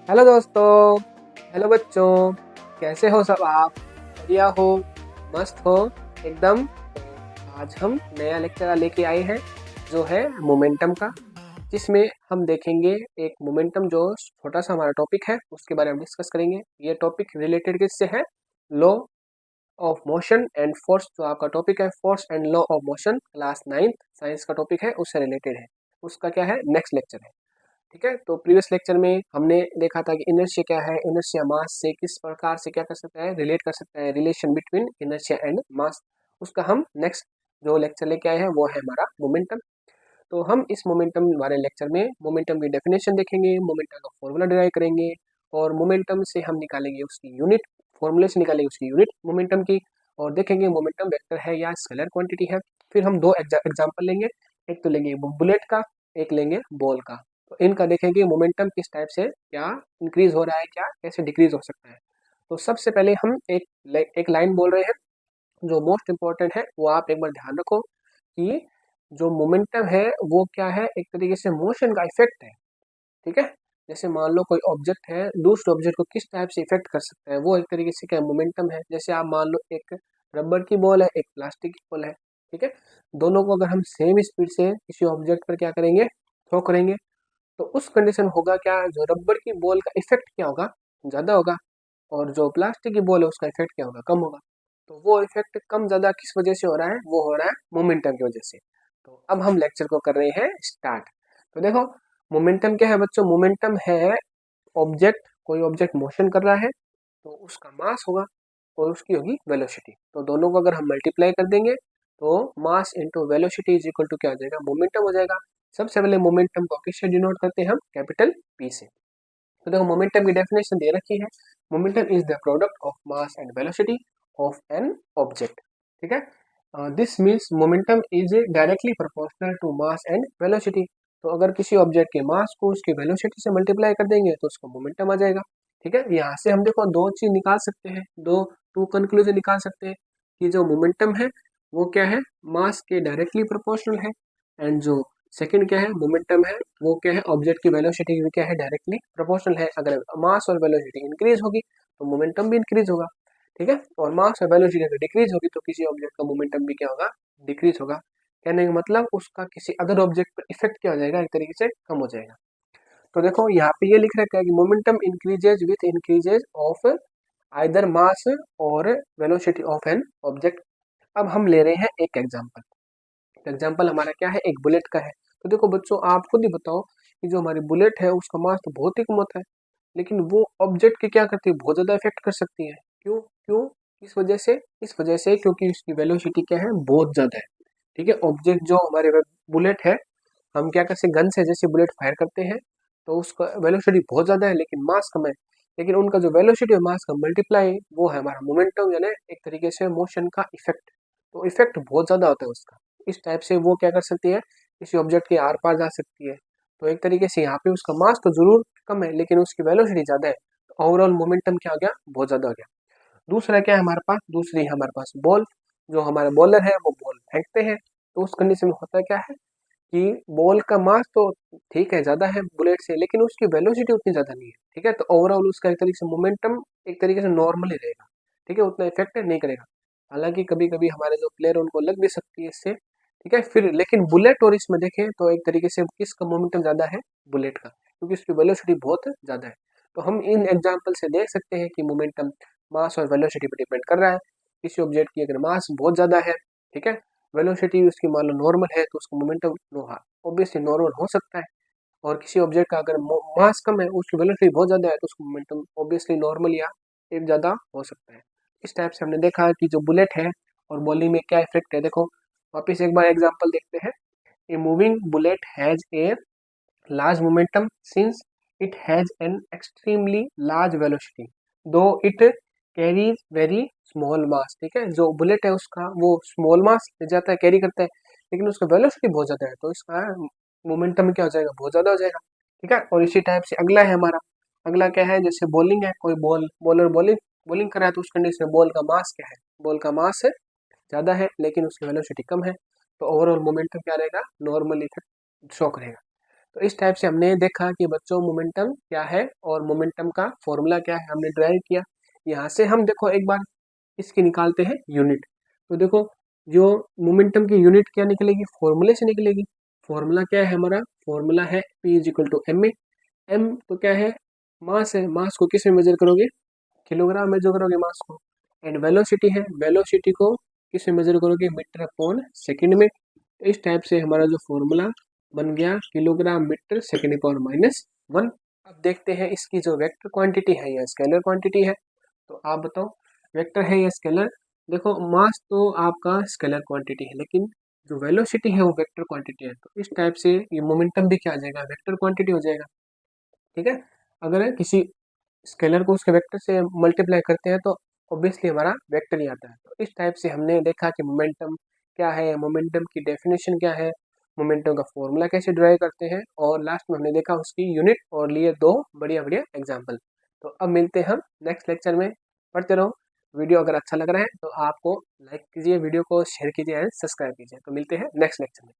Hello दोस्तों। Hello बच्चों। कैसे हो सब आप? बढ़िया हो? मस्त हो? एकदम। आज हम नया लेक्चर लेके आए हैं जो है मोमेंटम का, जिसमें हम देखेंगे एक मोमेंटम जो छोटा सा हमारा टॉपिक है उसके बारे में डिस्कस करेंगे। ये टॉपिक रिलेटेड किससे है? Law of motion and force. जो आपका टॉपिक है force and law of motion, class 9th science का टॉपिक है, उससे रिलेटेड है। उसका क्या है? नेक्स्ट लेक्चर है। ठीक है, तो प्रीवियस लेक्चर में हमने देखा था कि इनर्शिया क्या है, इनर्शिया मास से किस प्रकार से क्या कर सकता है, रिलेट कर सकता है, relation between inertia and mass. उसका हम नेक्स्ट जो लेक्चर लेके आए हैं वो है हमारा मोमेंटम। तो हम इस मोमेंटम वाले लेक्चर में मोमेंटम की डेफिनेशन देखेंगे, मोमेंटम का फॉर्मूला डिराइव करेंगे, और मोमेंटम से हम निकालेंगे उसकी यूनिट, फॉर्मूले से निकालेंगे उसकी यूनिट मोमेंटम की, और देखेंगे मोमेंटम वेक्टर है या स्केलर क्वांटिटी है। फिर हम दो एग्जाम्पल लेंगे, एक तो लेंगे बुलेट का, एक लेंगे बॉल का। तो इनका देखेंगे मोमेंटम किस टाइप से क्या इंक्रीज हो रहा है, क्या कैसे डिक्रीज हो सकता है। तो सबसे पहले हम एक लाइन बोल रहे हैं जो मोस्ट इंपॉर्टेंट है, वो आप एक बार ध्यान रखो कि जो मोमेंटम है वो क्या है, एक तरीके से मोशन का इफेक्ट है। ठीक है, जैसे मान लो कोई ऑब्जेक्ट है, दूसरे ऑब्जेक्ट को किस टाइप से इफेक्ट कर सकता है, वो एक तरीके से क्या मोमेंटम है। जैसे आप मान लो एक रबर की बॉल है, एक प्लास्टिक की बॉल है। ठीक है, दोनों को अगर हम सेम स्पीड से किसी ऑब्जेक्ट पर क्या करेंगे, थ्रो करेंगे, तो उस कंडीशन होगा क्या, जो रबर की बॉल का इफेक्ट क्या होगा, ज़्यादा होगा, और जो प्लास्टिक की बॉल है उसका इफेक्ट क्या होगा, कम होगा। तो वो इफेक्ट कम ज़्यादा किस वजह से हो रहा है, वो हो रहा है मोमेंटम की वजह से। तो अब हम लेक्चर को कर रहे हैं स्टार्ट। तो देखो, मोमेंटम क्या है बच्चों? मोमेंटम है ऑब्जेक्ट, कोई ऑब्जेक्ट मोशन कर रहा है तो उसका मास होगा और उसकी होगी वेलोसिटी। तो दोनों को अगर हम मल्टीप्लाई कर देंगे तो mass into velocity is equal to क्या हो जाएगा, मोमेंटम हो जाएगा। सबसे पहले मोमेंटम को किससे डिनोट करते हैं हम? कैपिटल पी से। तो देखो, मोमेंटम की डेफिनेशन दे रखी है, momentum is the product of mass and velocity of an object. ठीक है, this means momentum is directly proportional to mass and velocity. तो अगर किसी ऑब्जेक्ट के मास को उसकी वेलोसिटी से मल्टीप्लाई कर देंगे तो उसका मोमेंटम आ जाएगा। ठीक है, यहाँ से हम देखो दो चीज निकाल सकते हैं, दो टू कंक्लूजन निकाल सकते हैं कि जो मोमेंटम है वो क्या है, मास के डायरेक्टली प्रोपोर्शनल है, एंड जो सेकंड क्या है, मोमेंटम है, वो क्या है, ऑब्जेक्ट की वेलोसिटी भी क्या है, डायरेक्टली प्रोपोर्शनल है। अगर मास और वेलोसिटी इंक्रीज होगी तो मोमेंटम भी इंक्रीज होगा। ठीक है, और मास और वेलोसिटी अगर डिक्रीज होगी तो किसी ऑब्जेक्ट का मोमेंटम भी क्या होगा, डिक्रीज होगा। कहने का मतलब उसका किसी अदर ऑब्जेक्ट पर इफेक्ट क्या हो जाएगा, एक तरीके से कम हो जाएगा। तो देखो यहाँ पे ये लिख रखा है कि momentum increases with increases of either मास और वेलोसिटी ऑफ एन ऑब्जेक्ट। अब हम ले रहे हैं एक एग्जांपल। एग्जाम्पल हमारा क्या है, एक बुलेट का है। तो देखो बच्चों, आप खुद ही बताओ कि जो हमारी बुलेट है उसका मास तो बहुत ही कम होता है, लेकिन वो ऑब्जेक्ट के क्या करती है, बहुत ज़्यादा इफेक्ट कर सकती है। क्यों क्यों? इस वजह से, इस वजह से क्योंकि उसकी वेलोसिटी क्या है, बहुत ज़्यादा है। ठीक है, ऑब्जेक्ट जो हमारे बुलेट है, हम क्या करते हैं, गन से जैसे बुलेट फायर करते हैं तो उसका वेलोसिटी बहुत ज़्यादा है लेकिन मास कम है। लेकिन उनका जो वेलोसिटी और मास का मल्टीप्लाई वो है हमारा मोमेंटम, यानी एक तरीके से मोशन का इफेक्ट। तो इफेक्ट बहुत ज़्यादा होता है उसका। इस टाइप से वो क्या कर सकती है, किसी ऑब्जेक्ट के आर पार जा सकती है। तो एक तरीके से यहाँ पे उसका मास तो जरूर कम है लेकिन उसकी वेलोसिटी ज़्यादा है, तो ओवरऑल मोमेंटम क्या हो गया, बहुत ज़्यादा हो गया। दूसरा क्या है हमारे पास, दूसरी है हमारे पास बॉल। जो हमारे बॉलर है वो बॉल फेंकते हैं, तो उस कंडीशन में होता है क्या है कि बॉल का मास तो ठीक है ज़्यादा है बुलेट से, लेकिन उसकी वेलोसिटी उतनी ज़्यादा नहीं है। ठीक है, तो ओवरऑल उसका एक तरीके से मोमेंटम एक तरीके से नॉर्मल ही रहेगा। ठीक है, उतना इफेक्ट नहीं करेगा। हालांकि कभी कभी हमारे जो प्लेयर उनको लग भी सकती है इससे। ठीक है, फिर लेकिन बुलेट और इसमें देखें तो एक तरीके से किसका मोमेंटम ज़्यादा है, बुलेट का, क्योंकि उसकी वेलोसिटी बहुत ज़्यादा है। तो हम इन एग्जाम्पल से देख सकते हैं कि मोमेंटम मास और वेलोसिटी पर डिपेंड कर रहा है। किसी ऑब्जेक्ट की अगर मास बहुत ज़्यादा है, ठीक है, वेलोसिटी उसकी मान लो नॉर्मल है, तो उसका मोमेंटम ऑब्वियसली नॉर्मल हो सकता है। और किसी ऑब्जेक्ट का अगर मास कम है, उसकी वेलोसिटी बहुत ज़्यादा है, तो उसका मोमेंटम ऑब्वियसली नॉर्मल या एक ज़्यादा हो सकता है। इस टाइप से हमने देखा कि जो बुलेट है और बॉलिंग में क्या इफेक्ट है। देखो वापिस एक बार एग्जाम्पल देखते हैं। A moving bullet has a large momentum since it has an extremely large velocity though it carries very small mass। ठीक है, जो बुलेट है उसका वो स्मॉल मास ले जाता है, कैरी करता है, लेकिन उसका वेलोसिटी बहुत ज़्यादा है, तो इसका मोमेंटम क्या हो जाएगा, बहुत ज़्यादा हो जाएगा। ठीक है, और इसी टाइप से अगला है हमारा, अगला क्या है, जैसे बॉलिंग है, कोई बॉलर बॉलिंग बॉलिंग कर रहा है, तो उस कंडीशन में बॉल का मास क्या है, बॉल का मास ज़्यादा है लेकिन उसकी वेलोसिटी कम है, तो ओवरऑल मोमेंटम क्या रहेगा, नॉर्मली शो करेगा। तो इस टाइप से हमने देखा कि बच्चों मोमेंटम क्या है और मोमेंटम का फॉर्मूला क्या है, हमने ड्राइव किया। यहाँ से हम देखो एक बार इसकी निकालते हैं यूनिट। तो देखो जो मोमेंटम की यूनिट क्या निकलेगी, फॉर्मूले से निकलेगी। फॉर्मूला क्या है हमारा, फॉर्मूला है P is equal to M A. M तो क्या है, मास है। मास को किस में मेजर करोगे, किलोग्राम में जो करोगे मास को। एंड वेलोसिटी है, वेलोसिटी को किस में मेजर करोगे, मीटर अपॉन सेकंड में। इस टाइप से हमारा जो फॉर्मूला बन गया kilogram metre second power minus 1। अब देखते हैं इसकी जो वेक्टर क्वांटिटी है या स्केलर क्वांटिटी है। तो आप बताओ वेक्टर है या स्केलर। देखो मास तो आपका स्केलर क्वांटिटी है, लेकिन जो वेलोसिटी है वो वेक्टर क्वांटिटी है। तो इस टाइप से ये मोमेंटम भी क्या आ जाएगा, वेक्टर क्वांटिटी हो जाएगा। ठीक है, अगर किसी स्केलर को उसके वेक्टर से मल्टीप्लाई करते हैं तो ऑब्वियसली हमारा वेक्टर ही आता है। तो इस टाइप से हमने देखा कि मोमेंटम क्या है, मोमेंटम की डेफिनेशन क्या है, मोमेंटम का फॉर्मूला कैसे ड्राइव करते हैं, और लास्ट में हमने देखा उसकी यूनिट और लिए दो बढ़िया बढ़िया एग्जाम्पल। तो अब मिलते हैं हम नेक्स्ट लेक्चर में। पढ़ते रहो। वीडियो अगर अच्छा लग रहा है तो आपको लाइक कीजिए, वीडियो को शेयर कीजिए एंड सब्सक्राइब कीजिए। तो मिलते हैं नेक्स्ट लेक्चर में।